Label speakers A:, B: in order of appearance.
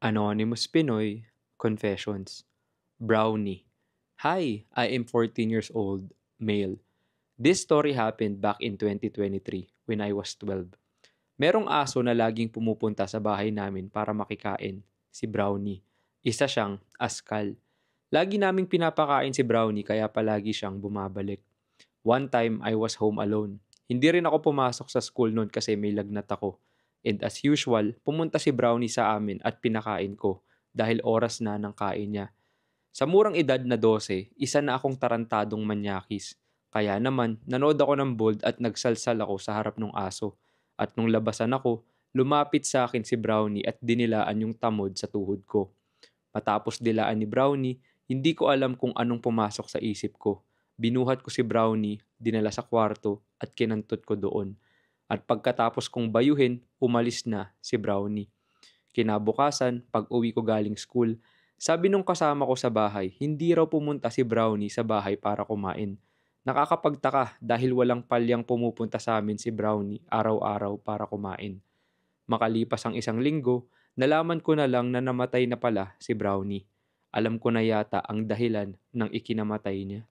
A: Anonymous Pinoy Confessions. Brownie. Hi, I am 14 years old, male. This story happened back in 2023 when I was 12. Merong aso na laging pumupunta sa bahay namin para makikain, si Brownie. Isa siyang askal. Lagi naming pinapakain si Brownie kaya palagi siyang bumabalik. One time, I was home alone. Hindi rin ako pumasok sa school noon kasi may lagnat ako. And as usual, pumunta si Brownie sa amin at pinakain ko dahil oras na ng kain niya. Sa murang edad na 12, isa na akong tarantadong manyakis. Kaya naman, nanood ako ng bold at nagsalsal ako sa harap ng aso. At nung labasan ako, lumapit sa akin si Brownie at dinilaan yung tamod sa tuhod ko. Matapos dilaan ni Brownie, hindi ko alam kung anong pumasok sa isip ko. Binuhat ko si Brownie, dinala sa kwarto at kinantot ko doon. At pagkatapos kong bayuhin, umalis na si Brownie. Kinabukasan, pag uwi ko galing school, sabi nung kasama ko sa bahay, hindi raw pumunta si Brownie sa bahay para kumain. Nakakapagtaka dahil walang palyang pumupunta sa amin si Brownie araw-araw para kumain. Makalipas ang isang linggo, nalaman ko na lang na namatay na pala si Brownie. Alam ko na yata ang dahilan ng ikinamatay niya.